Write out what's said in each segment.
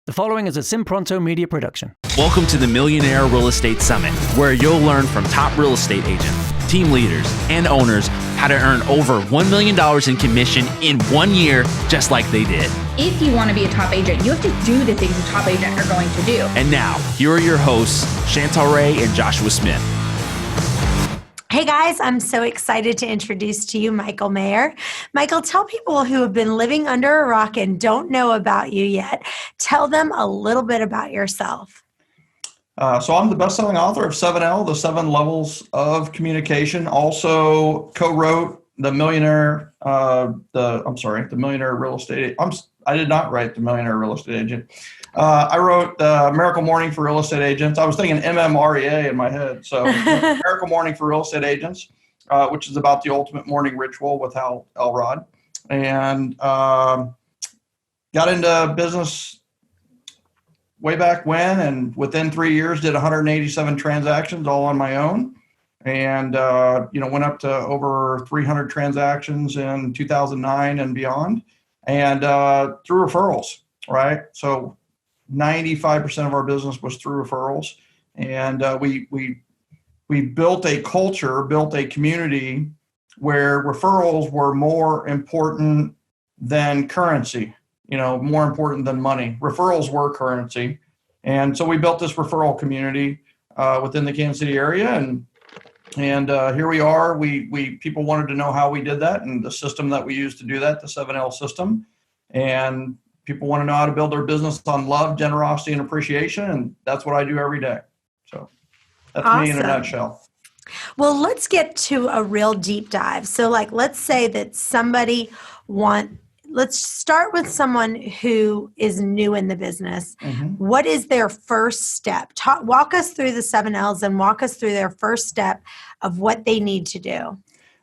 The following is a Simpronto media production. Welcome to the Millionaire Real Estate Summit, where you'll learn from top real estate agents, team leaders, and owners how to earn over $1 million in commission in 1 year, just like they did. If you want to be a top agent, you have to do the things a top agent are going to do. And now, here are your hosts, Chantel and Joshua Smith. Hey guys, I'm so excited to introduce to you Michael Maher. Michael, tell people who have been living under a rock and don't know about you yet, tell them a little bit about yourself. So I'm the best-selling author of 7L, the 7 Levels of Communication. Also co-wrote the Millionaire, the Millionaire Real Estate. I did not write the Millionaire Real Estate Agent. I wrote Miracle Morning for Real Estate Agents. I was thinking MMREA in my head. So Miracle Morning for Real Estate Agents, which is about the ultimate morning ritual with Hal Elrod. And got into business way back when, and within 3 years did 187 transactions all on my own. And, went up to over 300 transactions in 2009 and beyond. And through referrals, right? So 95% of our business was through referrals, and we built a culture, built a community where referrals were more important than currency, more important than money. Referrals were currency, and so we built this referral community within the Kansas City area, and here we are. People wanted to know how we did that and the system that we use to do that, the 7L system, and people want to know how to build their business on love, generosity, and appreciation, and that's what I do every day. So that's awesome. Me in a nutshell. Well, let's get to a real deep dive. So let's say that let's start with someone who is new in the business. Mm-hmm. What is their first step? Walk us through the 7Ls and walk us through their first step of what they need to do.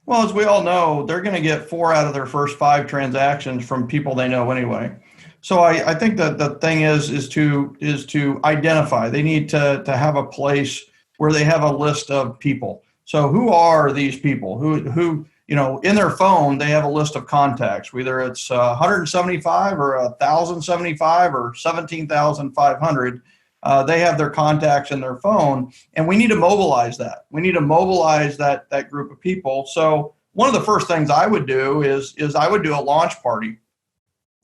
Well, as we all know, they're going to get 4 out of their first 5 transactions from people they know anyway. So I think that the thing is to identify. They need to have a place where they have a list of people. So who are these people? Who in their phone they have a list of contacts, whether it's 175 or 1,075 or 17,500. They have their contacts in their phone, and we need to mobilize that. We need to mobilize that group of people. So one of the first things I would do is I would do a launch party.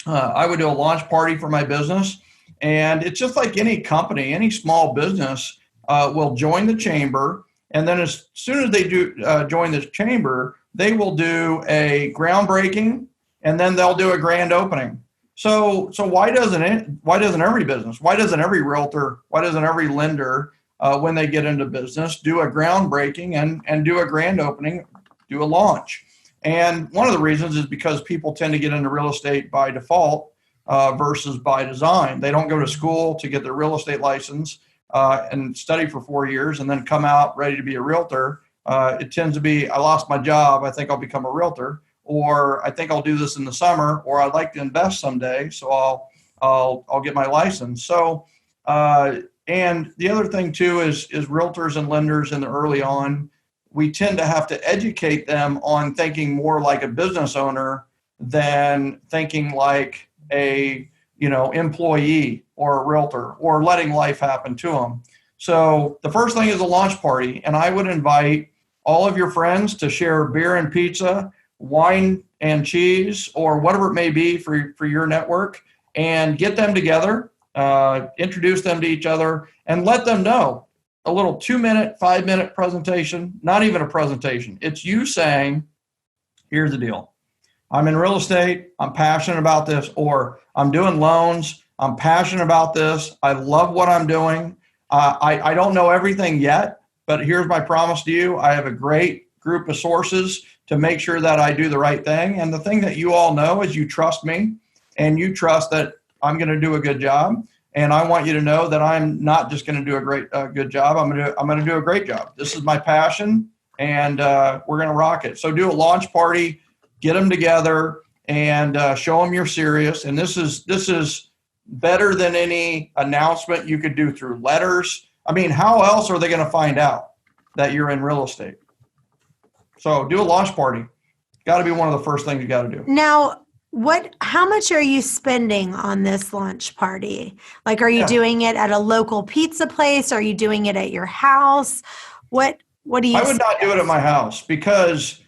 I would do a launch party for my business, and it's just like any company, any small business will join the chamber, and then as soon as they do join this chamber, they will do a groundbreaking, and then they'll do a grand opening. So why doesn't every business, why doesn't every realtor, why doesn't every lender when they get into business do a groundbreaking and do a grand opening, do a launch? And one of the reasons is because people tend to get into real estate by default versus by design. They don't go to school to get their real estate license and study for 4 years and then come out ready to be a realtor. It tends to be, I lost my job, I think I'll become a realtor, or I think I'll do this in the summer, or I'd like to invest someday, so I'll get my license. So, and the other thing too is realtors and lenders in the early on, we tend to have to educate them on thinking more like a business owner than thinking like a, employee or a realtor, or letting life happen to them. So the first thing is a launch party, and I would invite all of your friends to share beer and pizza, wine and cheese, or whatever it may be for your network, and get them together, introduce them to each other, and let them know. A little 2-minute, 5-minute presentation, not even a presentation. It's you saying, here's the deal. I'm in real estate. I'm passionate about this, or I'm doing loans. I'm passionate about this. I love what I'm doing. I don't know everything yet, but here's my promise to you. I have a great group of sources to make sure that I do the right thing. And the thing that you all know is you trust me, and you trust that I'm going to do a good job. And I want you to know that I'm not just going to do a good job. I'm going to do a great job. This is my passion, and we're going to rock it. So do a launch party, get them together, and show them you're serious. And this is better than any announcement you could do through letters. I mean, how else are they going to find out that you're in real estate? So do a launch party. Got to be one of the first things you got to do. Now, How much are you spending on this launch party? Like, are you Yeah. doing it at a local pizza place? Are you doing it at your house? What do you I would not do it at suggest? my house because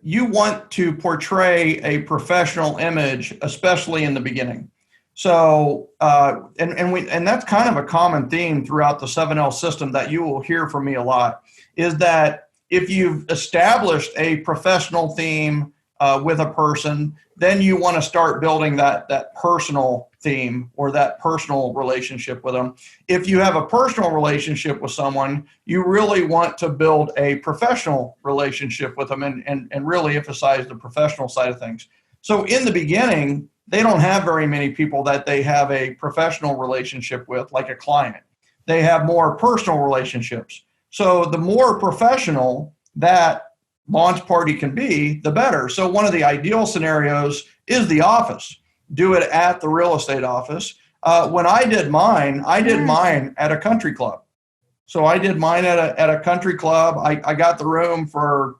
you want to portray a professional image, especially in the beginning. So, and that's kind of a common theme throughout the 7L system that you will hear from me a lot, is that if you've established a professional theme with a person, then you want to start building that personal theme or that personal relationship with them. If you have a personal relationship with someone, you really want to build a professional relationship with them and really emphasize the professional side of things. So in the beginning, they don't have very many people that they have a professional relationship with, like a client. They have more personal relationships. So the more professional that launch party can be, the better. So one of the ideal scenarios is the office. Do it at the real estate office. When I did mine at a country club. So I did mine at a country club. I got the room for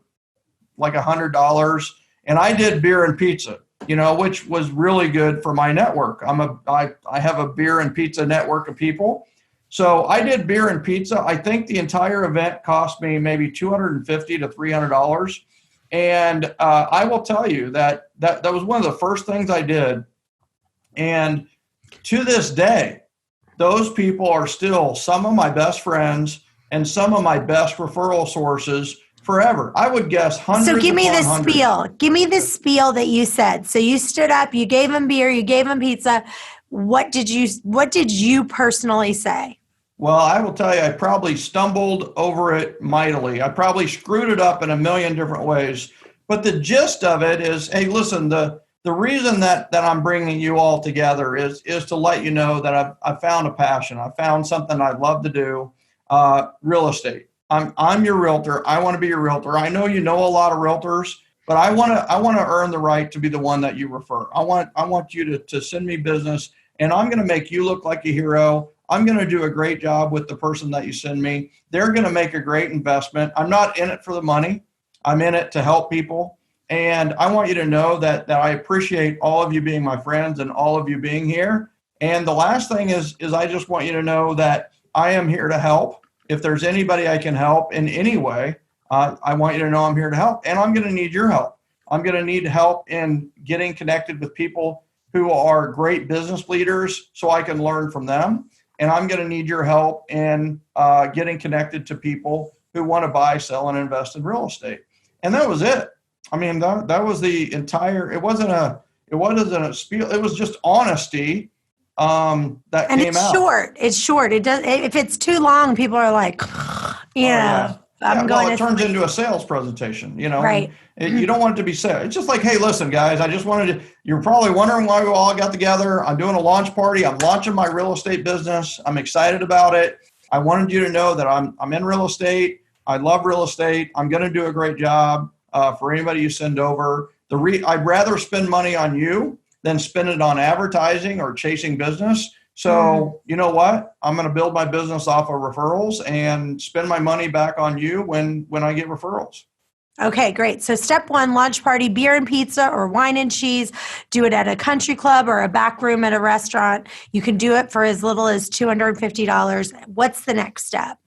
like $100, and I did beer and pizza, which was really good for my network. I have a beer and pizza network of people. So I did beer and pizza. I think the entire event cost me maybe $250 to $300. And I will tell you that was one of the first things I did. And to this day, those people are still some of my best friends and some of my best referral sources forever. I would guess hundreds. So give me the upon hundreds. spiel. Give me the spiel that you said. So you stood up, you gave them beer, you gave them pizza. What did you personally say? Well, I will tell you, I probably stumbled over it mightily. I probably screwed it up in a million different ways. But the gist of it is, hey, listen, the reason that I'm bringing you all together is to let you know that I've found a passion. I found something I love to do, real estate. I'm your realtor. I want to be your realtor. I know you know a lot of realtors, but I want to earn the right to be the one that you refer. I want you to send me business, and I'm going to make you look like a hero. I'm going to do a great job with the person that you send me. They're going to make a great investment. I'm not in it for the money. I'm in it to help people. And I want you to know that I appreciate all of you being my friends and all of you being here. And the last thing is I just want you to know that I am here to help. If there's anybody I can help in any way, I want you to know I'm here to help. And I'm going to need your help. I'm going to need help in getting connected with people who are great business leaders so I can learn from them. And I'm going to need your help in getting connected to people who want to buy, sell, and invest in real estate. And that was it. I mean, that was the entire. It wasn't a spiel. It was just honesty that And came it's out. short. It's short. It does. If it's too long, people are like, Yeah. I'm Well, going it turns into a sales presentation, Right. You don't want it to be sales. It's just like, hey, listen, guys, I just wanted to, you're probably wondering why we all got together. I'm doing a launch party. I'm launching my real estate business. I'm excited about it. I wanted you to know that I'm in real estate. I love real estate. I'm going to do a great job for anybody you send over. I'd rather spend money on you than spend it on advertising or chasing business. So you know what? I'm going to build my business off of referrals and spend my money back on you when I get referrals. Okay, great. So step one, launch party, beer and pizza or wine and cheese. Do it at a country club or a back room at a restaurant. You can do it for as little as $250. What's the next step?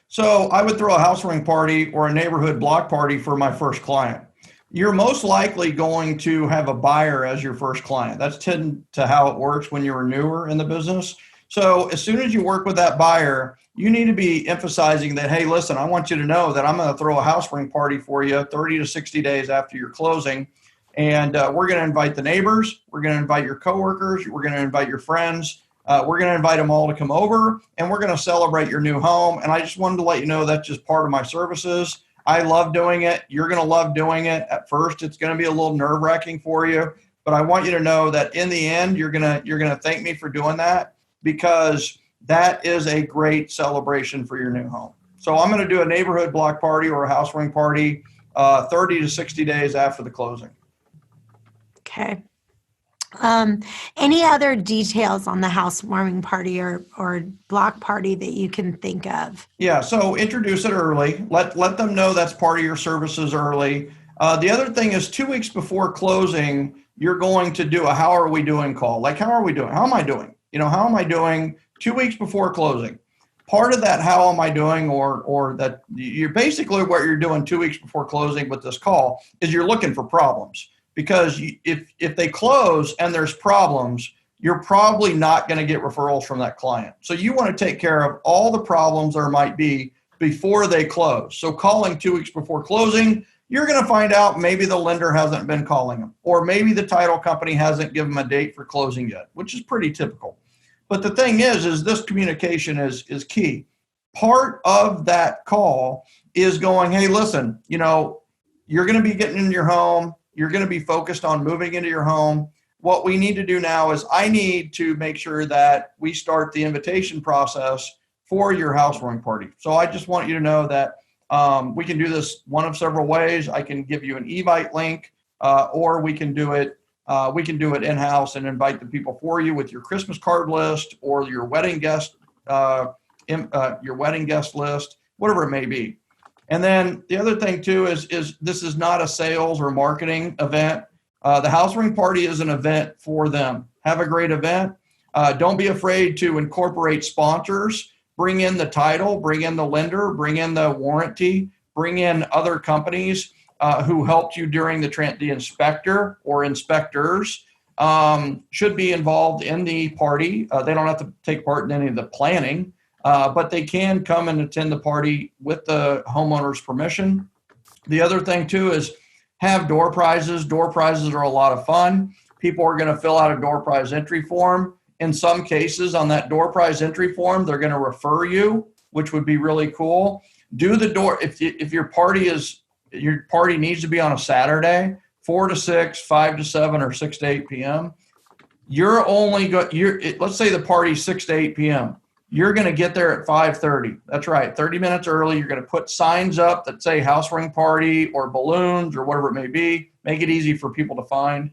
So I would throw a housewarming party or a neighborhood block party for my first client. You're most likely going to have a buyer as your first client. That's tend to how it works when you're newer in the business. So as soon as you work with that buyer, you need to be emphasizing that, hey, listen, I want you to know that I'm going to throw a housewarming party for you 30 to 60 days after your closing. And we're going to invite the neighbors. We're going to invite your coworkers. We're going to invite your friends. We're going to invite them all to come over, and we're going to celebrate your new home. And I just wanted to let you know that's just part of my services. I love doing it. You're going to love doing it. At first, it's going to be a little nerve-wracking for you, but I want you to know that in the end, you're going to thank me for doing that, because that is a great celebration for your new home. So I'm going to do a neighborhood block party or a housewarming party 30 to 60 days after the closing. Okay. Any other details on the housewarming party or block party that you can think of? Yeah, so introduce it early. Let them know that's part of your services early. The other thing is 2 weeks before closing, you're going to do a how are we doing call. Like, how are we doing? How am I doing? How am I doing 2 weeks before closing? Part of that how am I doing or that you're basically what you're doing 2 weeks before closing with this call is you're looking for problems. Because if they close and there's problems, you're probably not going to get referrals from that client. So you want to take care of all the problems there might be before they close. So calling 2 weeks before closing, you're going to find out maybe the lender hasn't been calling them, or maybe the title company hasn't given them a date for closing yet, which is pretty typical. But the thing is this communication is key. Part of that call is going, hey, listen, you're going to be getting into your home. You're going to be focused on moving into your home. What we need to do now is I need to make sure that we start the invitation process for your housewarming party. So I just want you to know that we can do this one of several ways. I can give you an Evite link, or we can do it in-house and invite the people for you with your Christmas card list or your wedding guest list, whatever it may be. And then the other thing too is this is not a sales or marketing event. The housewarming party is an event for them. Have a great event. Don't be afraid to incorporate sponsors. Bring in the title, bring in the lender, bring in the warranty, bring in other companies who helped you during the inspector or inspectors should be involved in the party. They don't have to take part in any of the planning, but they can come and attend the party with the homeowner's permission. The other thing too is have door prizes. Door prizes are a lot of fun. People are going to fill out a door prize entry form. In some cases on that door prize entry form, they're going to refer you, which would be really cool. Do the door. If your party needs to be on a Saturday, 4 to 6, 5 to 7, or 6 to 8 p.m. Let's say the party's 6 to 8 p.m. You're going to get there at 5:30. That's right, 30 minutes early. You're going to put signs up that say housewarming party or balloons or whatever it may be. Make it easy for people to find.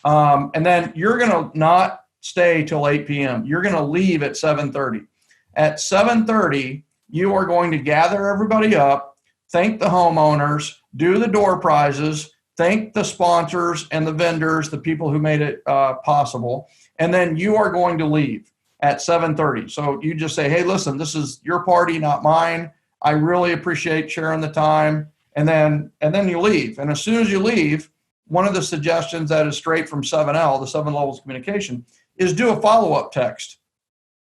And then you're going to not stay till 8 p.m. You're going to leave at 7:30. At 7:30, you are going to gather everybody up, thank the homeowners, do the door prizes, thank the sponsors and the vendors, the people who made it possible, and then you are going to leave at 7:30. So you just say, hey, listen, this is your party, not mine. I really appreciate sharing the time. And then you leave. And as soon as you leave, one of the suggestions that is straight from 7L, the 7 levels of communication, is do a follow-up text.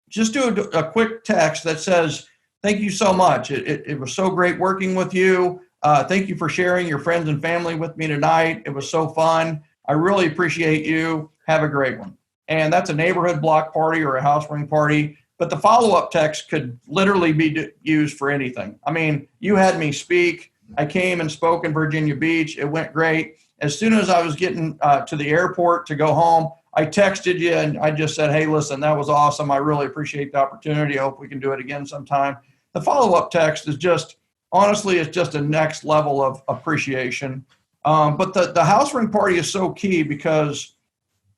Just do a quick text that says, thank you so much. It was so great working with you. Thank you for sharing your friends and family with me tonight. It was so fun. I really appreciate you. Have a great one. And that's a neighborhood block party or a housewarming party. But the follow-up text could literally be used for anything. I mean, you had me speak. I came and spoke in Virginia Beach. It went great. As soon as I was getting to the airport to go home, I texted you and I just said, hey, listen, that was awesome. I really appreciate the opportunity. I hope we can do it again sometime. The follow-up text is just, honestly, it's just a next level of appreciation. But the housewarming party is so key because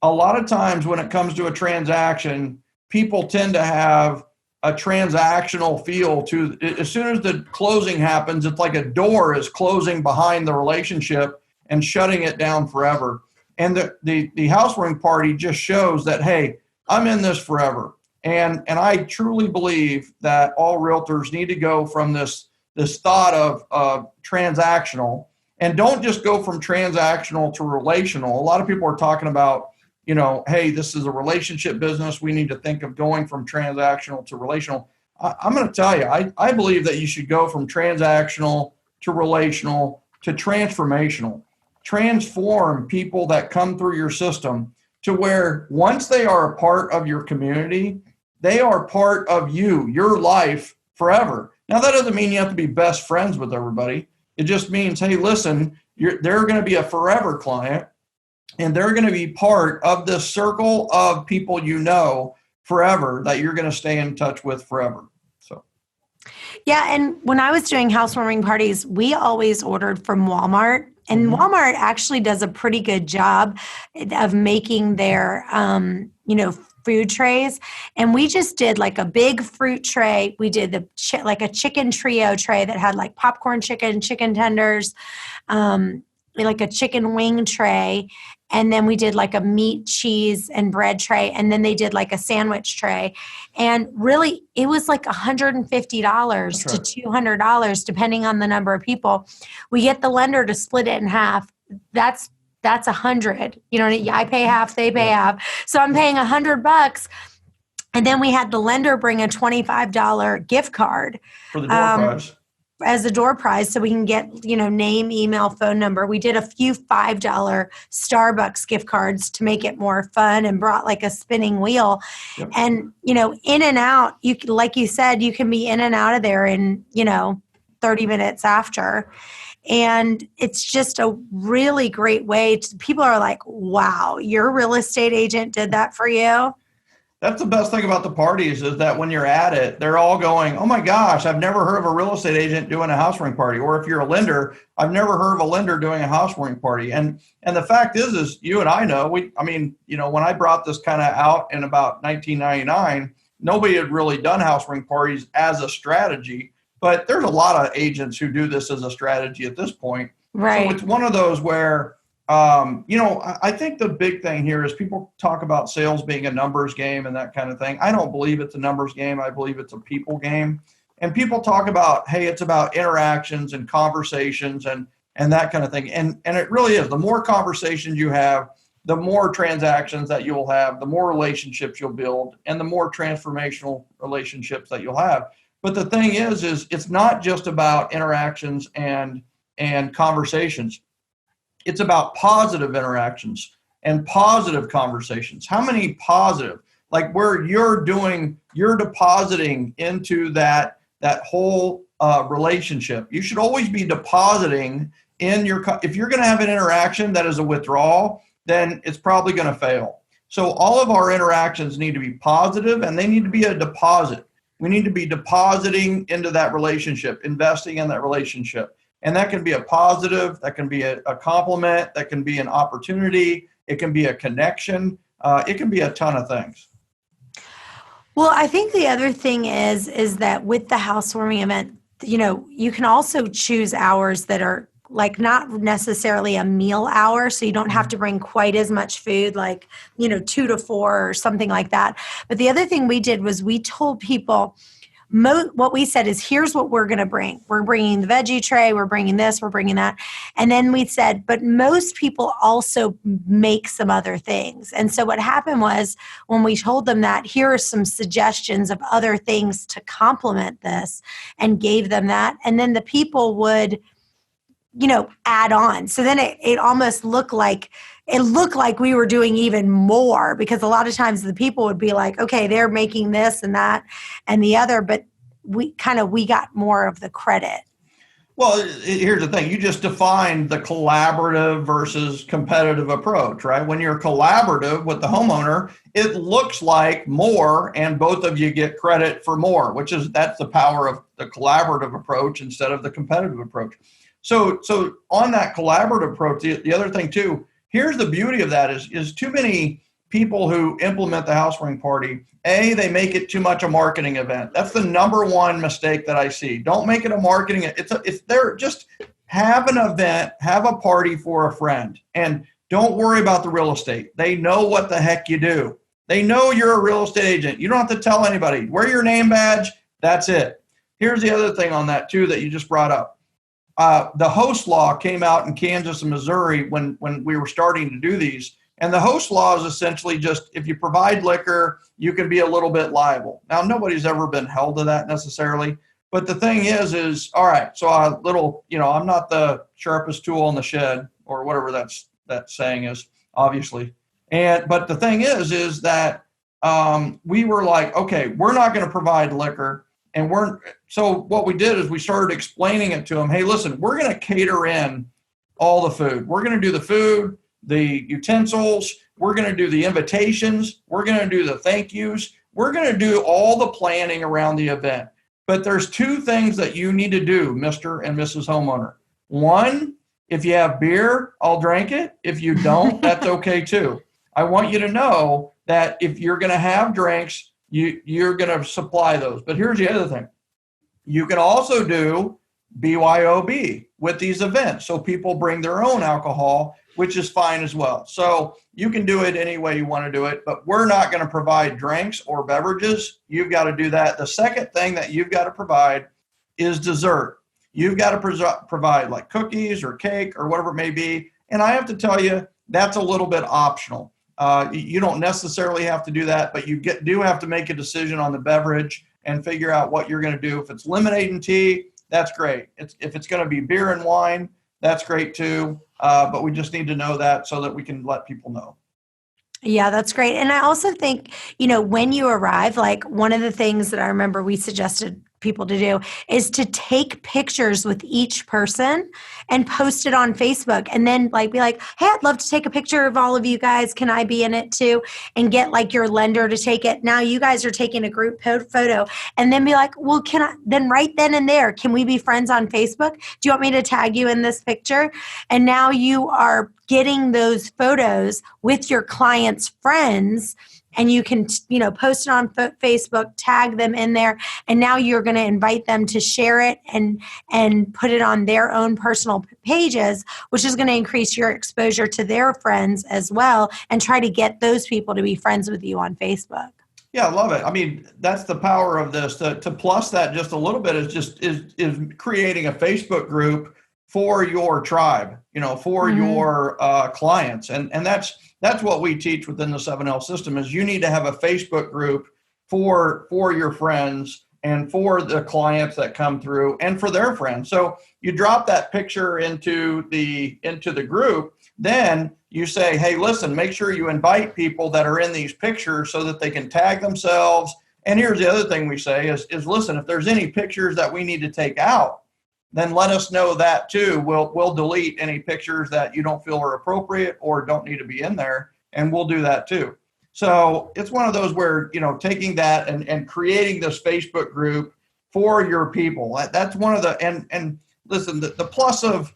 a lot of times when it comes to a transaction, people tend to have a transactional feel to, as soon as the closing happens, it's like a door is closing behind the relationship and shutting it down forever. And the housewarming party just shows that, hey, I'm in this forever. And I truly believe that all realtors need to go from this thought of transactional, and don't just go from transactional to relational. A lot of people are talking about, hey, this is a relationship business. We need to think of going from transactional to relational. I'm going to tell you, I believe that you should go from transactional to relational to transformational. Transform people that come through your system to where once they are a part of your community, they are part of your life forever. Now, that doesn't mean you have to be best friends with everybody. It just means, hey, listen, they're going to be a forever client, and they're going to be part of this circle of people forever that you're going to stay in touch with forever. So, yeah, and when I was doing housewarming parties, we always ordered from Walmart. And Walmart actually does a pretty good job of making their, food trays. And we just did like a big fruit tray. We did like a chicken trio tray that had like popcorn chicken, chicken tenders, like a chicken wing tray. And then we did like a meat, cheese, and bread tray. And then they did like a sandwich tray. And really, it was like $150 to $200, depending on the number of people. We get the lender to split it in half. That's 100. You know, I pay half, they pay half. So I'm paying $100. And then we had the lender bring a $25 gift card for the door prize. As a door prize, so we can get, name, email, phone number. We did a few $5 Starbucks gift cards to make it more fun, and brought like a spinning wheel. Yep. And, in and out, like you said, you can be in and out of there in, 30 minutes after. And it's just a really great way people are like, wow, your real estate agent did that for you. That's the best thing about the parties, is that when you're at it, they're all going, oh my gosh, I've never heard of a real estate agent doing a housewarming party. Or if you're a lender, I've never heard of a lender doing a housewarming party. And the fact is you and I know, when I brought this kind of out in about 1999, nobody had really done housewarming parties as a strategy. But there's a lot of agents who do this as a strategy at this point. Right. So it's one of those where, I think the big thing here is people talk about sales being a numbers game and that kind of thing. I don't believe it's a numbers game. I believe it's a people game. And people talk about, hey, it's about interactions and conversations and that kind of thing. And it really is. The more conversations you have, the more transactions that you'll have, the more relationships you'll build, and the more transformational relationships that you'll have. But the thing is it's not just about interactions and conversations. It's about positive interactions and positive conversations. How many positive, like where you're depositing into that whole relationship. You should always be depositing in if you're going to have an interaction that is a withdrawal, then it's probably going to fail. So all of our interactions need to be positive, and they need to be a deposit. We need to be depositing into that relationship, investing in that relationship. And that can be a positive, that can be a compliment, that can be an opportunity, it can be a connection, it can be a ton of things. Well, I think the other thing is that with the housewarming event, you can also choose hours that are like not necessarily a meal hour, so you don't have to bring quite as much food, like 2 to 4 or something like that. But the other thing we did was we told people, what we said is, here's what we're going to bring. We're bringing the veggie tray, we're bringing this, we're bringing that. And then we said, but most people also make some other things. And so what happened was, when we told them that, here are some suggestions of other things to complement this, and gave them that. And then the people would, add on. So then it almost looked like we were doing even more, because a lot of times the people would be like, okay, they're making this and that and the other, but we got more of the credit. Well, here's the thing. You just defined the collaborative versus competitive approach, right? When you're collaborative with the homeowner, it looks like more, and both of you get credit for more, that's the power of the collaborative approach instead of the competitive approach. So on that collaborative approach, the other thing too, here's the beauty of that is too many people who implement the housewarming party, they make it too much a marketing event. That's the number one mistake that I see. Don't make it a marketing. Just have an event, have a party for a friend, and don't worry about the real estate. They know what the heck you do. They know you're a real estate agent. You don't have to tell anybody. Wear your name badge. That's it. Here's the other thing on that too that you just brought up. The host law came out in Kansas and Missouri when we were starting to do these. And the host law is essentially just, if you provide liquor, you can be a little bit liable. Now, nobody's ever been held to that necessarily. But the thing is all right, so a little, I'm not the sharpest tool in the shed, or whatever that saying is, obviously. But the thing is that we were like, okay, we're not going to provide liquor. So what we did is we started explaining it to them. Hey, listen, we're going to cater in all the food. We're going to do the food, the utensils. We're going to do the invitations. We're going to do the thank yous. We're going to do all the planning around the event. But there's 2 things that you need to do, Mr. and Mrs. Homeowner. One, if you have beer, I'll drink it. If you don't, that's okay too. I want you to know that if you're going to have drinks, you're going to supply those. But here's the other thing. You can also do BYOB with these events. So people bring their own alcohol, which is fine as well. So you can do it any way you want to do it, but we're not going to provide drinks or beverages. You've got to do that. The second thing that you've got to provide is dessert. You've got to provide like cookies or cake or whatever it may be. And I have to tell you, that's a little bit optional. You don't necessarily have to do that, but you do have to make a decision on the beverage and figure out what you're going to do. If it's lemonade and tea, that's great. If it's going to be beer and wine, that's great too. But we just need to know that so that we can let people know. Yeah, that's great. And I also think, when you arrive, like one of the things that I remember we suggested people to do is to take pictures with each person and post it on Facebook, and then be like, hey, I'd love to take a picture of all of you guys. Can I be in it too? And get your lender to take it. Now you guys are taking a group photo, and then be like, well, can I then right then and there, can we be friends on Facebook? Do you want me to tag you in this picture? And now you are getting those photos with your clients' friends, and you can, post it on Facebook, tag them in there, and now you're going to invite them to share it and put it on their own personal pages, which is going to increase your exposure to their friends as well, and try to get those people to be friends with you on Facebook. Yeah, I love it. I mean, that's the power of this. To plus that just a little bit is creating a Facebook group for your tribe, for your clients. And that's what we teach within the 7L system is you need to have a Facebook group for your friends and for the clients that come through and for their friends. So you drop that picture into the group, then you say, hey, listen, make sure you invite people that are in these pictures so that they can tag themselves. And here's the other thing we say is listen, if there's any pictures that we need to take out, then let us know that too. We'll delete any pictures that you don't feel are appropriate or don't need to be in there, and we'll do that too. So it's one of those where, taking that and creating this Facebook group for your people. That's one of the, and listen, the plus of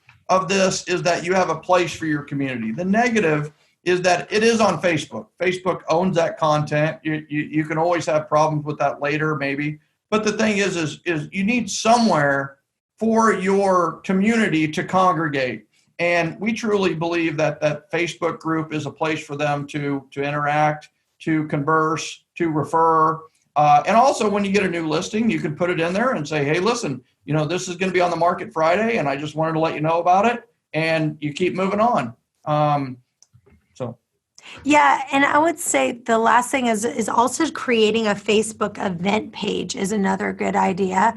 this is that you have a place for your community. The negative is that it is on Facebook. Facebook owns that content. You can always have problems with that later, maybe. But the thing is you need somewhere for your community to congregate. And we truly believe that Facebook group is a place for them to interact, to converse, to refer. And also when you get a new listing, you can put it in there and say, hey, listen, this is going to be on the market Friday, and I just wanted to let you know about it. And you keep moving on. Yeah, and I would say the last thing is also creating a Facebook event page is another good idea.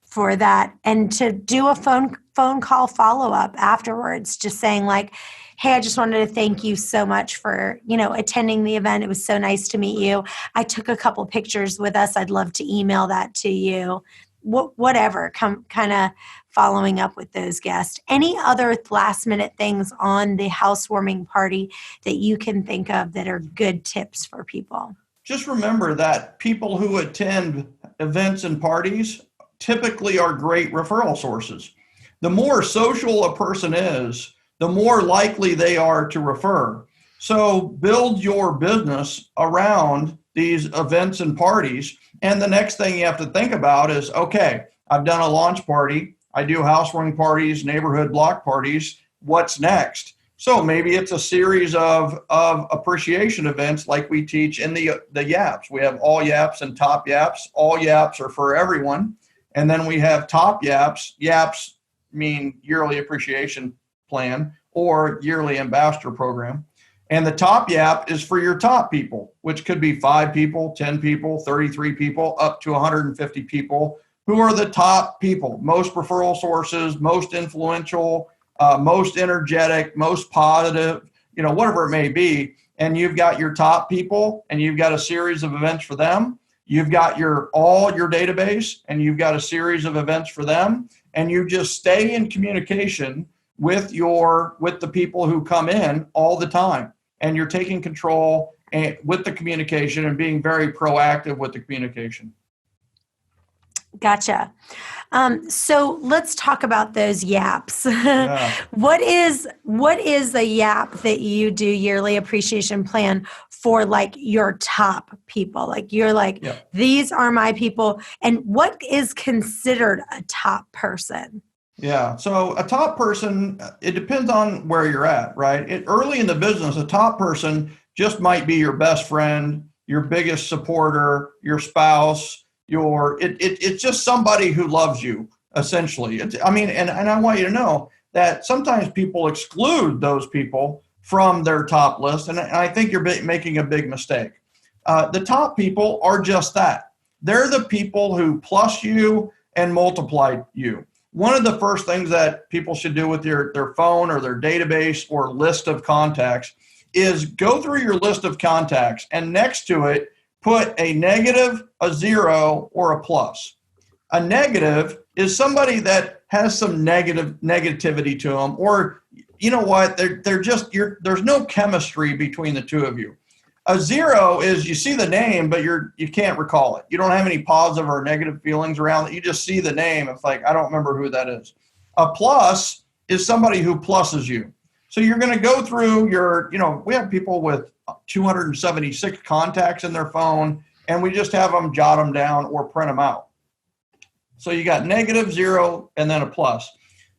For that, and to do a phone call follow-up afterwards, just saying hey, I just wanted to thank you so much for, attending the event. It was so nice to meet you. I took a couple pictures with us. I'd love to email that to you. Whatever, kind of following up with those guests. Any other last minute things on the housewarming party that you can think of that are good tips for people? Just remember that people who attend events and parties typically are great referral sources. The more social a person is, the more likely they are to refer. So build your business around these events and parties. And the next thing you have to think about is, okay, I've done a launch party. I do housewarming parties, neighborhood block parties. What's next? So maybe it's a series of appreciation events like we teach in the YAPs. We have all YAPs and top YAPs. All YAPs are for everyone. And then we have top YAPs. YAPs mean yearly appreciation plan or yearly ambassador program. And the top YAP is for your top people, which could be 5 people, 10 people, 33 people, up to 150 people who are the top people, most referral sources, most influential, most energetic, most positive, whatever it may be. And you've got your top people and you've got a series of events for them. You've got all your database and you've got a series of events for them, and you just stay in communication with the people who come in all the time, and you're taking control with the communication and being very proactive with the communication. Gotcha. So let's talk about those yaps. Yeah. What is a yap that you do yearly appreciation plan for, like, your top people? Like, you're like, Yeah. these are my people. And what is considered a top person? Yeah. So a top person, it depends on where you're at, right? Early in the business, a top person just might be your best friend, your biggest supporter, your spouse, it's just somebody who loves you, essentially. And I want you to know that sometimes people exclude those people from their top list. And I think you're making a big mistake. The top people are just that. They're the people who plus you and multiply you. One of the first things that people should do with their phone or their database or list of contacts is go through your list of contacts, and next to it, put a negative, a zero, or a plus. A negative is somebody that has some negativity to them, or you know what, there's no chemistry between the two of you. A zero is you see the name, but you can't recall it. You don't have any positive or negative feelings around it. You just see the name. It's like, I don't remember who that is. A plus is somebody who pluses you. So you're going to go through we have people with 276 contacts in their phone, and we just have them jot them down or print them out. So you got negative, zero, and then a plus.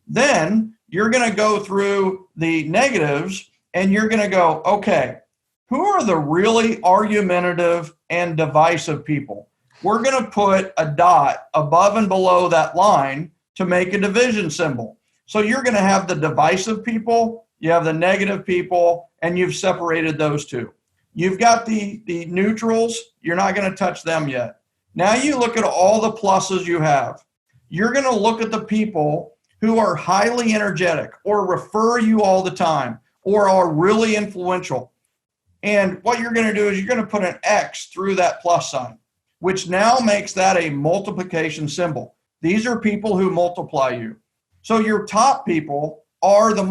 Then you're going to go through the negatives, and you're going to go, okay, who are the really argumentative and divisive people? We're going to put a dot above and below that line to make a division symbol. So you're going to have the divisive people, you have the negative people, and you've separated those two. You've got the neutrals. You're not going to touch them yet. Now you look at all the pluses you have. You're going to look at the people who are highly energetic or refer you all the time or are really influential. And what you're going to do is you're going to put an X through that plus sign, which now makes that a multiplication symbol. These are people who multiply you. So your top people are the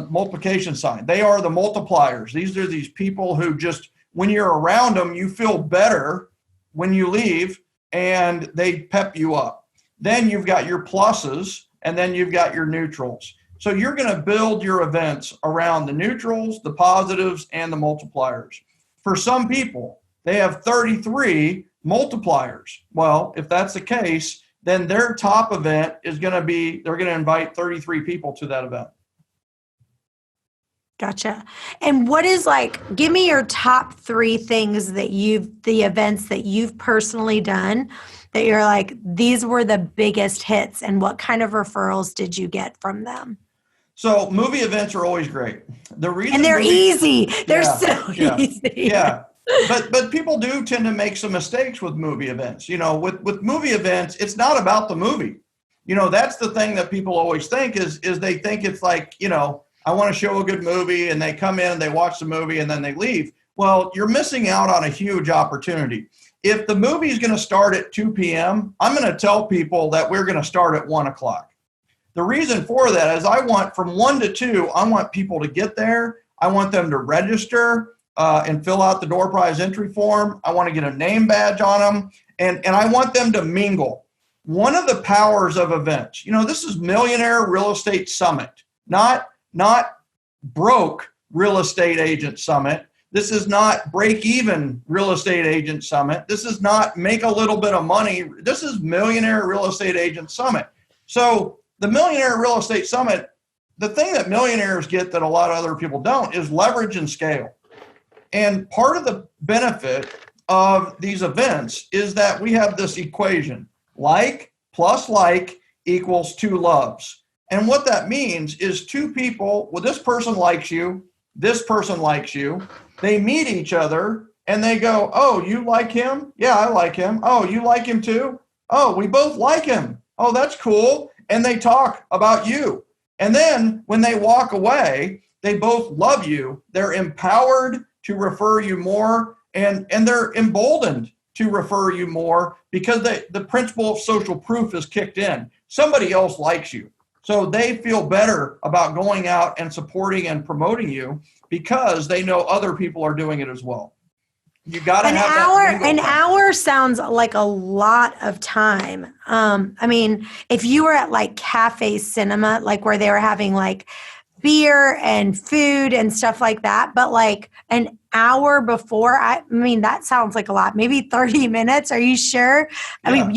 multiplication sign. They are the multipliers. These are these people who just, when you're around them, you feel better when you leave, and they pep you up. Then you've got your pluses, and then you've got your neutrals. So you're going to build your events around the neutrals, the positives, and the multipliers. For some people, they have 33 multipliers. Well, if that's the case, then their top event is going to be, they're going to invite 33 people to that event. Gotcha. And what is, like, give me your top 3 things that the events that you've personally done that you're like, these were the biggest hits, and what kind of referrals did you get from them? So movie events are always great. And they're easy. They're so easy. Yeah. But people do tend to make some mistakes with movie events. With movie events, it's not about the movie. That's the thing that people always think is they think it's like, I want to show a good movie, and they come in and they watch the movie and then they leave. Well, you're missing out on a huge opportunity. If the movie is going to start at 2 p.m., I'm going to tell people that we're going to start at 1 o'clock. The reason for that is I want from 1 to 2, I want people to get there. I want them to register and fill out the door prize entry form. I want to get a name badge on them, and I want them to mingle. One of the powers of events, this is Millionaire Real Estate Summit, not broke real estate agent summit. This is not break even real estate agent summit. This is not make a little bit of money. This is Millionaire Real Estate Agent Summit. So the Millionaire Real Estate Summit, the thing that millionaires get that a lot of other people don't is leverage and scale. And part of the benefit of these events is that we have this equation, like plus like equals 2 loves. And what that means is 2 people, well, this person likes you, this person likes you. They meet each other and they go, oh, you like him? Yeah, I like him. Oh, you like him too? Oh, we both like him. Oh, that's cool. And they talk about you. And then when they walk away, they both love you. They're empowered to refer you more, and they're emboldened to refer you more because the principle of social proof is kicked in. Somebody else likes you. So they feel better about going out and supporting and promoting you because they know other people are doing it as well. You got to An have hour. that An mingle time. hour sounds like a lot of time. I mean, if you were at like cafe cinema, like where they were having like beer and food and stuff like that, but like an hour before, I mean, that sounds like a lot. Maybe 30 minutes. Are you sure? I mean,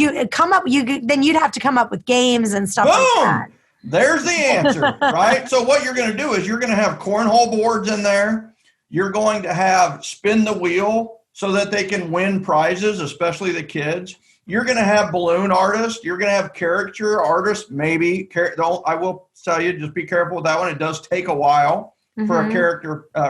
then you'd have to come up with games and stuff like that. Boom! There's the answer, right? So what you're going to do is you're going to have cornhole boards in there. You're going to have spin the wheel so that they can win prizes, especially the kids. You're going to have balloon artists. You're going to have caricature artists, maybe. I will tell you, just be careful with that one. It does take a while for a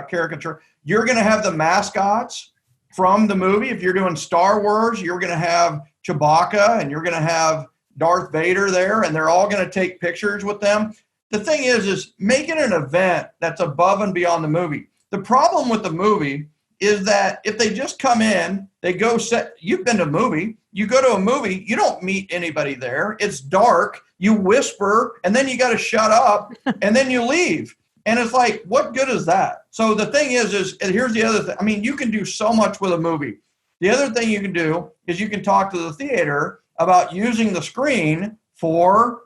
caricature. You're going to have the mascots from the movie. If you're doing Star Wars, you're going to have Chewbacca and you're going to have Darth Vader there, and they're all going to take pictures with them. The thing is making an event that's above and beyond the movie. The problem with the movie is that if they just come in, they go you've been to a movie, you go to a movie, you don't meet anybody there. It's dark, you whisper, and then you got to shut up, and then you leave. And it's like, what good is that? So the thing is here's the other thing. I mean, you can do so much with a movie. The other thing you can do is you can talk to the theater about using the screen for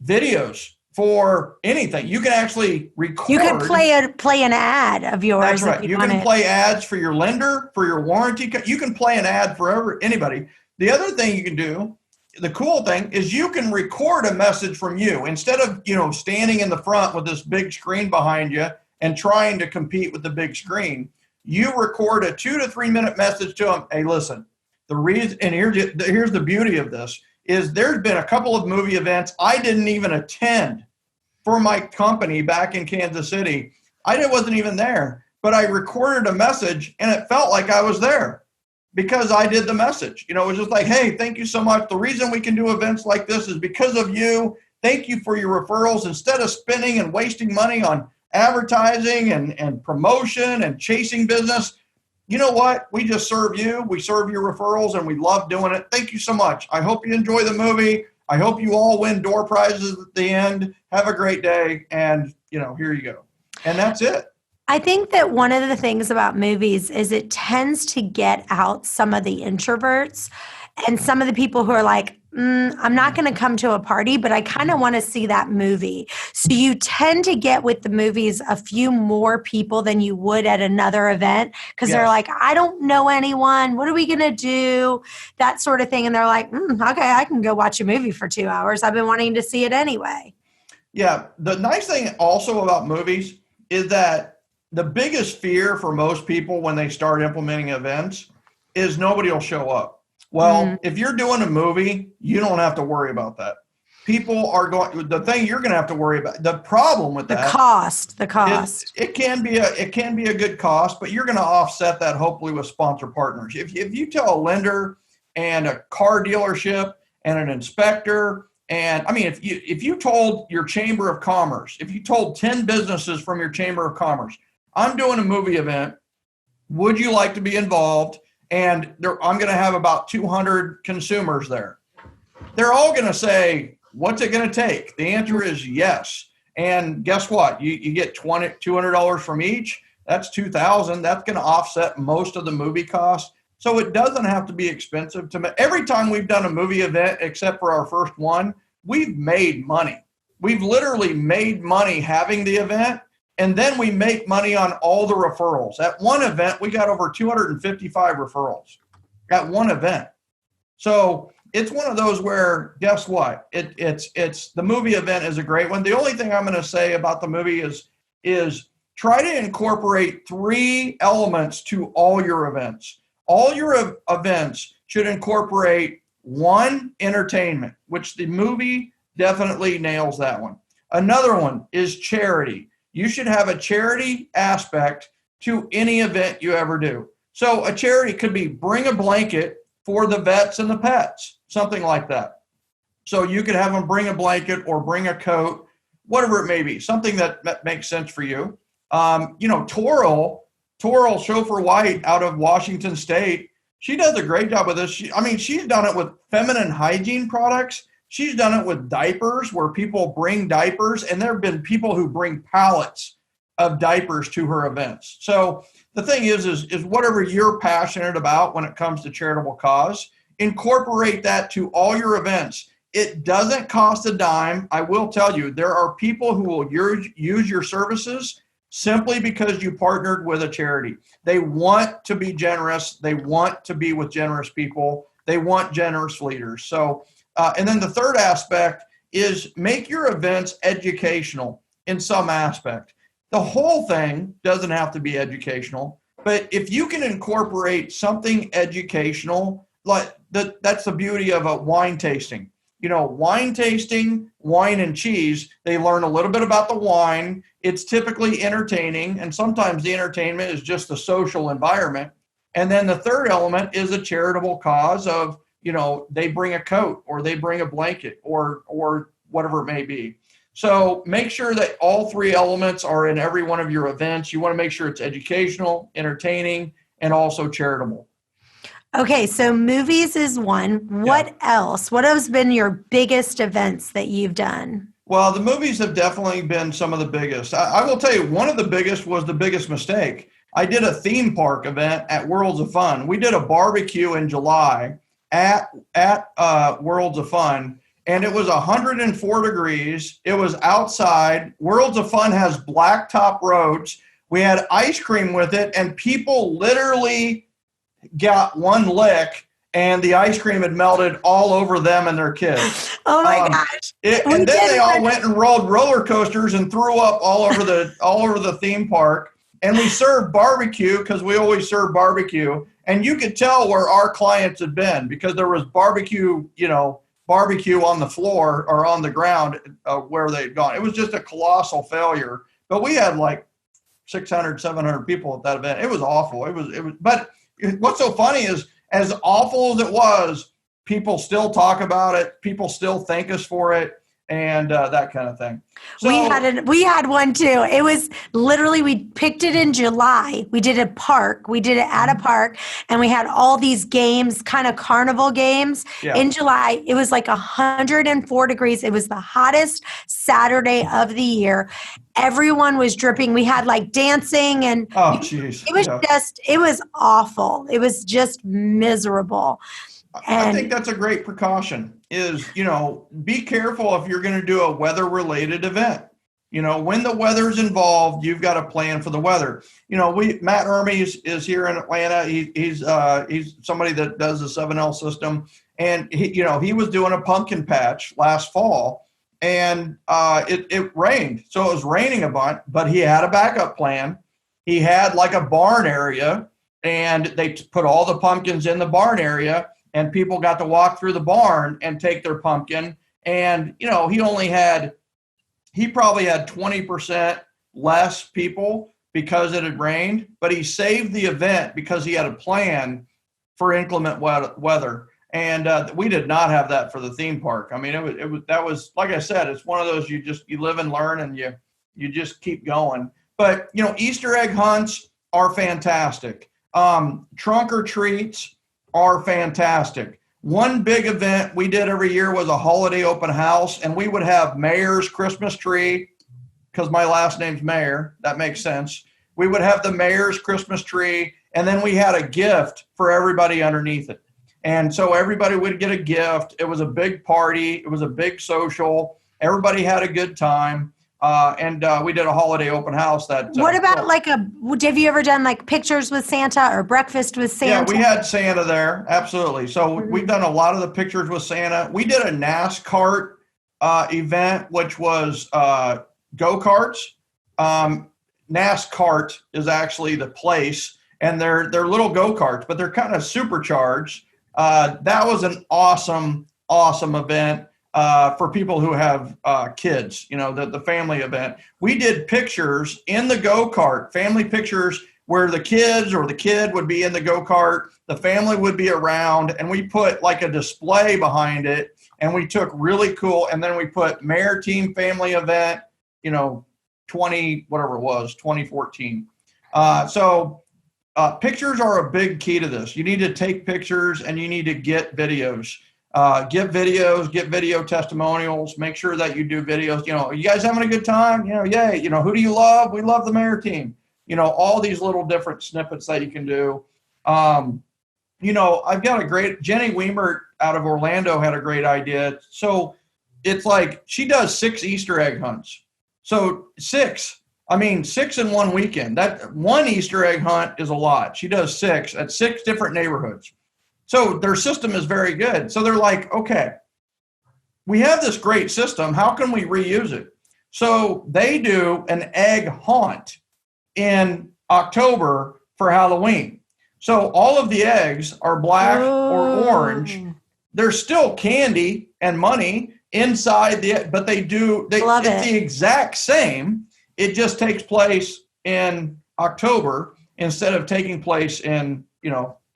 videos, for anything. You can actually record. You could play an ad of yours. That's right. You can play ads for your lender, for your warranty. You can play an ad for anybody. The other thing you can do, the cool thing, is you can record a message from you instead of, standing in the front with this big screen behind you and trying to compete with the big screen. You record a 2 to 3 minute message to them. Hey, listen, the reason, and here's the beauty of this, is there's been a couple of movie events I didn't even attend for my company back in Kansas City. I wasn't even there, but I recorded a message and it felt like I was there because I did the message. It was just like, hey, thank you so much. The reason we can do events like this is because of you. Thank you for your referrals. Instead of spending and wasting money on advertising and promotion and chasing business, you know what? We just serve you. We serve your referrals, and we love doing it. Thank you so much. I hope you enjoy the movie. I hope you all win door prizes at the end. Have a great day. And, here you go. And that's it. I think that one of the things about movies is it tends to get out some of the introverts and some of the people who are like, I'm not going to come to a party, but I kind of want to see that movie. So you tend to get with the movies a few more people than you would at another event because they're like, I don't know anyone. What are we going to do? That sort of thing. And they're like, okay, I can go watch a movie for 2 hours. I've been wanting to see it anyway. Yeah. The nice thing also about movies is that the biggest fear for most people when they start implementing events is nobody will show up. Well, if you're doing a movie, you don't have to worry about that. People are going. The thing you're going to have to worry about, the problem with that, the cost. It can be a good cost, but you're going to offset that hopefully with sponsor partners. If you tell a lender and a car dealership and an inspector, and I mean, if you told your chamber of commerce, if you told 10 businesses from your chamber of commerce, I'm doing a movie event, would you like to be involved? And I'm going to have about 200 consumers there. They're all going to say, what's it going to take? The answer is yes. And guess what? You get $200 from each. That's $2,000. That's going to offset most of the movie costs. So it doesn't have to be expensive. Every time we've done a movie event, except for our first one, we've made money. We've literally made money having the event. And then we make money on all the referrals. At one event, we got over 255 referrals at one event. So it's one of those where, guess what? It's the movie event is a great one. The only thing I'm going to say about the movie is try to incorporate 3 elements to all your events. All your events should incorporate 1, entertainment, which the movie definitely nails that one. Another one is charity. You should have a charity aspect to any event you ever do. So a charity could be bring a blanket for the vets and the pets, something like that. So you could have them bring a blanket or bring a coat, whatever it may be, something that makes sense for you. Toral Chauffeur White out of Washington State, she does a great job with this. She's done it with feminine hygiene products. She's done it with diapers where people bring diapers, and there have been people who bring pallets of diapers to her events. So the thing is whatever you're passionate about when it comes to charitable cause, incorporate that to all your events. It doesn't cost a dime. I will tell you, there are people who will use your services simply because you partnered with a charity. They want to be generous. They want to be with generous people. They want generous leaders. So, and then the third aspect is make your events educational in some aspect. The whole thing doesn't have to be educational, but if you can incorporate something educational, like that's the beauty of a wine tasting. You know, wine tasting, wine and cheese, they learn a little bit about the wine. It's typically entertaining, and sometimes the entertainment is just the social environment. And then the third element is a charitable cause of, you know, they bring a coat or they bring a blanket or whatever it may be. So make sure that all three elements are in every one of your events. You want to make sure it's educational, entertaining, and also charitable. Okay, so movies is one. What else? What has been your biggest events that you've done? Well, the movies have definitely been some of the biggest. I will tell you, one of the biggest was the biggest mistake. I did a theme park event at Worlds of Fun. We did a barbecue in July at Worlds of Fun, and it was 104 degrees. It was outside. Worlds of Fun has blacktop roads. We had ice cream with it, and people literally got one lick and the ice cream had melted all over them and their kids. Oh my gosh. And then they all went and rode roller coasters and threw up all over the theme park. And we served barbecue because we always serve barbecue. And you could tell where our clients had been because there was barbecue on the floor or on the ground where they'd gone. It was just a colossal failure. But we had like 600, 700 people at that event. It was awful. It was, but what's so funny is, as awful as it was, people still talk about it. People still thank us for it, and that kind of thing. So, we had one too. It was literally, we picked it in July. We did a park. We did it at a park, and we had all these games, kind of carnival games in July. It was like 104 degrees. It was the hottest Saturday of the year. Everyone was dripping. We had like dancing and it was it was awful. It was just miserable. I think that's a great precaution is, be careful if you're going to do a weather related event. When the weather's involved, you've got a plan for the weather. Matt Hermes is here in Atlanta. He's somebody that does the 7L system. And he was doing a pumpkin patch last fall. And it rained. So it was raining a bunch, but he had a backup plan. He had like a barn area, and they put all the pumpkins in the barn area, and people got to walk through the barn and take their pumpkin. And, he probably had 20% less people because it had rained, but he saved the event because he had a plan for inclement weather. And we did not have that for the theme park. I mean, that was like I said, it's one of those you live and learn, and you just keep going. But Easter egg hunts are fantastic. Trunk or treats are fantastic. One big event we did every year was a holiday open house, and we would have Maher's Christmas tree because my last name's Maher. That makes sense. We would have the Maher's Christmas tree, and then we had a gift for everybody underneath it. And so everybody would get a gift. It was a big party. It was a big social. Everybody had a good time. And we did a holiday open house. What about have you ever done like pictures with Santa or breakfast with Santa? Yeah, we had Santa there. Absolutely. So we've done a lot of the pictures with Santa. We did a NASCAR event, which was go-karts. NASCAR is actually the place, and they're little go-karts, but they're kind of supercharged. That was an awesome event for people who have kids, the family event. We did pictures in the go-kart, family pictures where the kids or the kid would be in the go-kart, the family would be around, and we put like a display behind it, and we took really cool, and then we put Maher Team Family Event, 2014. Pictures are a big key to this. You need to take pictures and you need to get videos. Get videos, get video testimonials, make sure that you do videos. Are you guys having a good time? Yay. Who do you love? We love the Maher team. All these little different snippets that you can do. I've got a great, Jenny Weimer out of Orlando had a great idea. So it's like she does 6 Easter egg hunts. So 6 in one weekend. That one Easter egg hunt is a lot. She does 6 at 6 different neighborhoods. So their system is very good. So they're like, okay, we have this great system. How can we reuse it? So they do an egg hunt in October for Halloween. So all of the eggs are black or orange. There's still candy and money inside the egg, but it's the exact same. It just takes place in October instead of taking place in,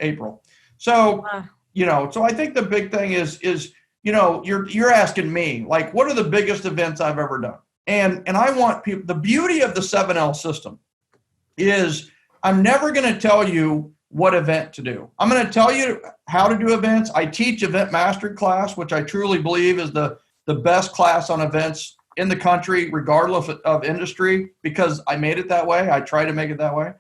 April. So, so I think the big thing is you're asking me, like, what are the biggest events I've ever done? And I want people, the beauty of the 7L system is I'm never going to tell you what event to do. I'm going to tell you how to do events. I teach Event Mastery class, which I truly believe is the best class on events in the country, regardless of industry, because I made it that way. I try to make it that way.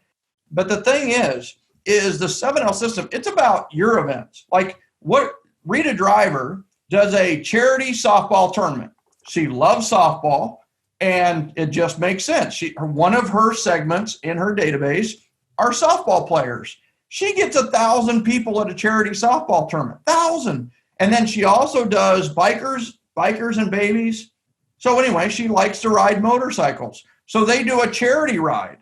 But the thing is the 7L system, it's about your events. Like what Rita Driver does a charity softball tournament. She loves softball, and it just makes sense. One of her segments in her database are softball players. She gets 1,000 people at a charity softball tournament, 1,000. And then she also does bikers and babies. So anyway, she likes to ride motorcycles. So they do a charity ride.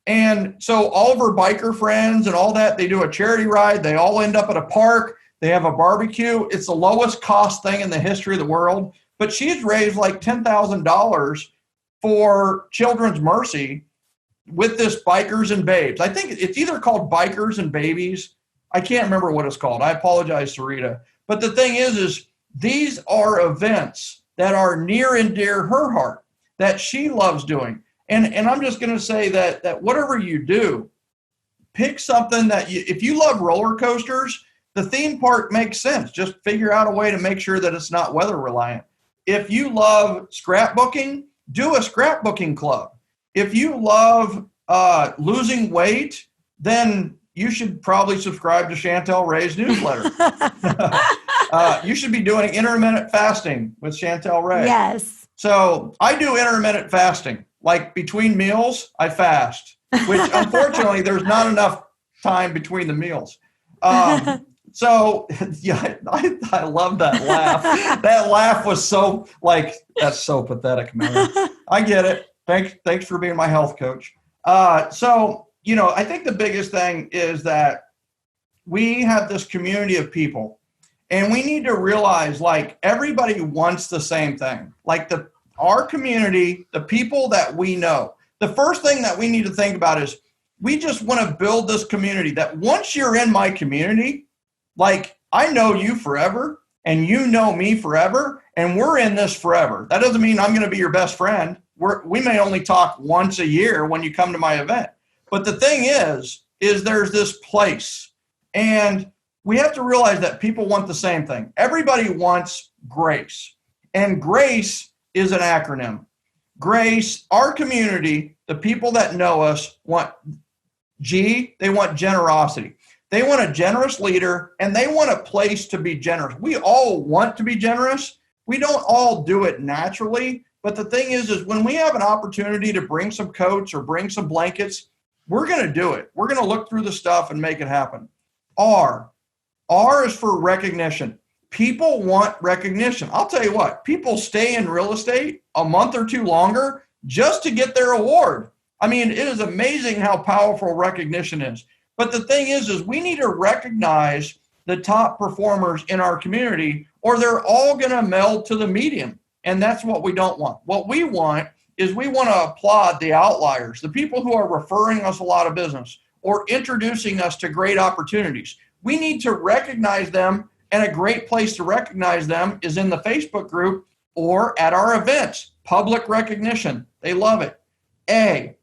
And so all of her biker friends and all that, they do a charity ride. They all end up at a park. They have a barbecue. It's the lowest cost thing in the history of the world. But she's raised like $10,000 for Children's Mercy with this Bikers and Babes. I think it's either called Bikers and Babies. I can't remember what it's called. I apologize, Sarita. But the thing is these are events that are near and dear her heart that she loves doing. And I'm just going to say that whatever you do, pick something that if you love roller coasters, the theme park makes sense. Just figure out a way to make sure that it's not weather reliant. If you love scrapbooking, do a scrapbooking club. If you love losing weight, then you should probably subscribe to Chantel Ray's newsletter. You should be doing intermittent fasting with Chantel Ray. Yes. So I do intermittent fasting. Like between meals, I fast, which unfortunately there's not enough time between the meals. So yeah, I love that laugh. That laugh was so that's so pathetic, man. I get it. Thanks for being my health coach. So, I think the biggest thing is that we have this community of people, and we need to realize everybody wants the same thing. Our community, the people that we know, the first thing that we need to think about is we just want to build this community that once you're in my community, I know you forever and you know me forever and we're in this forever. That doesn't mean I'm going to be your best friend. We may only talk once a year when you come to my event. But the thing is there's this place, and we have to realize that people want the same thing. Everybody wants grace, and grace is an acronym. Grace, our community, the people that know us want they want generosity. They want a generous leader, and they want a place to be generous. We all want to be generous. We don't all do it naturally. But the thing is when we have an opportunity to bring some coats or bring some blankets, we're going to do it. We're going to look through the stuff and make it happen. R is for recognition. People want recognition. I'll tell you what, people stay in real estate a month or two longer just to get their award. I mean, it is amazing how powerful recognition is. But the thing is we need to recognize the top performers in our community, or they're all going to meld to the median. And that's what we don't want. What we want is we want to applaud the outliers, the people who are referring us a lot of business or introducing us to great opportunities. We need to recognize them, and a great place to recognize them is in the Facebook group or at our events. Public recognition. They love it. A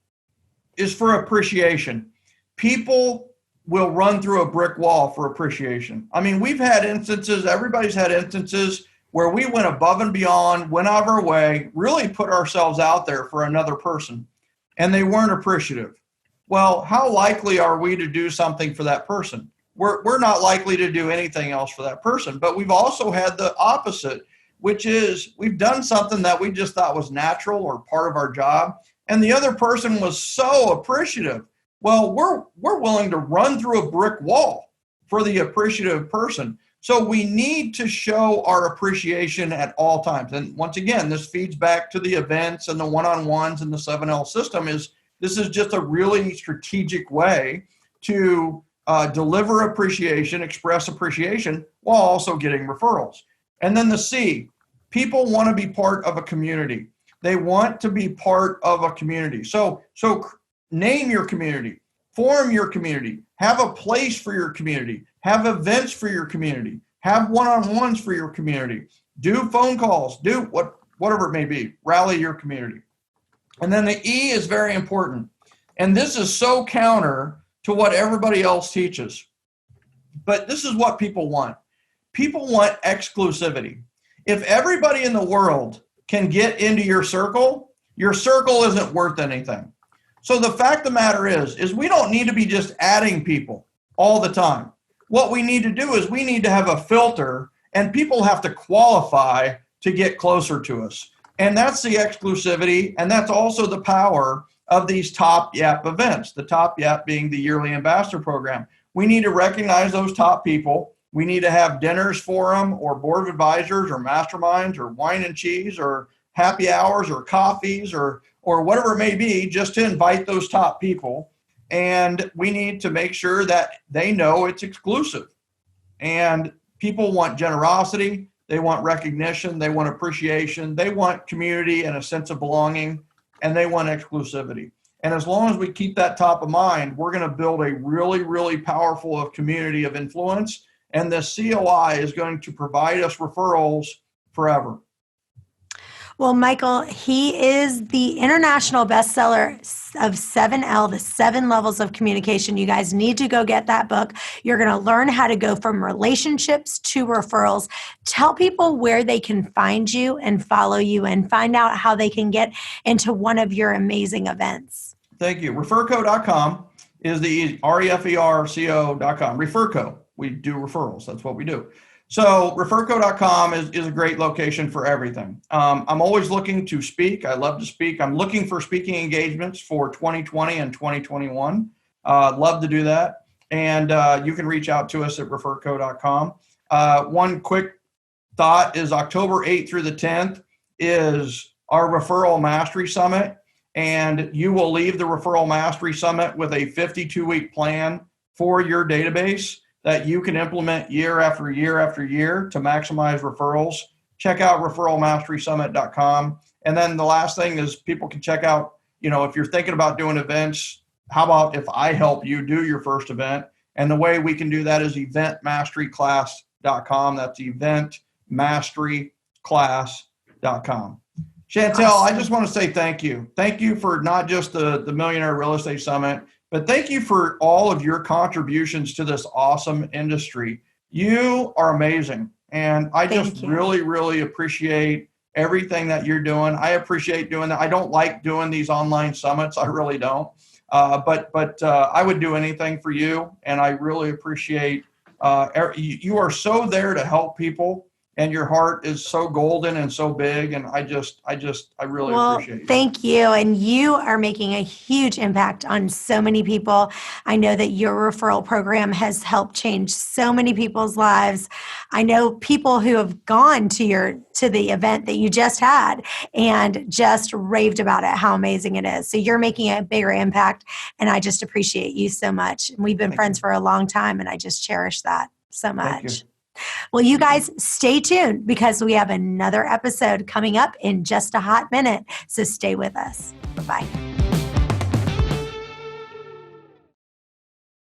is for appreciation. People will run through a brick wall for appreciation. I mean, we've had instances, everybody's had instances where we went above and beyond, went out of our way, really put ourselves out there for another person, and they weren't appreciative. Well, how likely are we to do something for that person? We're not likely to do anything else for that person. But we've also had the opposite, which is we've done something that we just thought was natural or part of our job, and the other person was so appreciative. Well, we're willing to run through a brick wall for the appreciative person. So we need to show our appreciation at all times. And once again, this feeds back to the events and the one-on-ones and the 7L system. This is just a really strategic way to deliver appreciation, express appreciation, while also getting referrals. And then the C, people want to be part of a community. They want to be part of a community. So name your community, form your community, have a place for your community, have events for your community, have one-on-ones for your community, do phone calls, do whatever it may be, rally your community. And then the E is very important. And this is so counter to what everybody else teaches. But this is what people want. People want exclusivity. If everybody in the world can get into your circle isn't worth anything. So the fact of the matter is we don't need to be just adding people all the time. What we need to do is we need to have a filter, and people have to qualify to get closer to us. And that's the exclusivity, and that's also the power of these Top YAP events, the Top YAP being the yearly ambassador program. We need to recognize those top people. We need to have dinners for them, or board of advisors, or masterminds, or wine and cheese, or happy hours, or coffees, or whatever it may be, just to invite those top people. And we need to make sure that they know it's exclusive. And people want generosity. They want recognition. They want appreciation. They want community and a sense of belonging. And they want exclusivity. And as long as we keep that top of mind, we're going to build a really, really powerful community of influence. And the COI is going to provide us referrals forever. Well, Michael, he is the international bestseller of 7L, the 7 levels of communication. You guys need to go get that book. You're going to learn how to go from relationships to referrals. Tell people where they can find you and follow you, and find out how they can get into one of your amazing events. Thank you. Referco.com is the REFERCO.com. Referco. We do referrals. That's what we do. So referco.com is a great location for everything. I'm always looking to speak. I love to speak. I'm looking for speaking engagements for 2020 and 2021. Love to do that. And you can reach out to us at referco.com. One quick thought is October 8th through the 10th is our Referral Mastery Summit. And you will leave the Referral Mastery Summit with a 52-week plan for your database that you can implement year after year after year to maximize referrals. Check out referralmasterysummit.com. And then the last thing is people can check out, if you're thinking about doing events, how about if I help you do your first event? And the way we can do that is eventmasteryclass.com. That's eventmasteryclass.com. Chantel, I just want to say thank you. Thank you for not just the Millionaire Real Estate Summit, but thank you for all of your contributions to this awesome industry. You are amazing. And I just really, really appreciate everything that you're doing. I appreciate doing that. I don't like doing these online summits. I really don't. But I would do anything for you. And I really appreciate you are so there to help people. And your heart is so golden and so big. And I really appreciate it. Thank you. And you are making a huge impact on so many people. I know that your referral program has helped change so many people's lives. I know people who have gone to the event that you just had and just raved about it, how amazing it is. So you're making a bigger impact. And I just appreciate you so much. And we've been friends for a long time, and I just cherish that so much. Well, you guys stay tuned, because we have another episode coming up in just a hot minute. So stay with us. Bye-bye.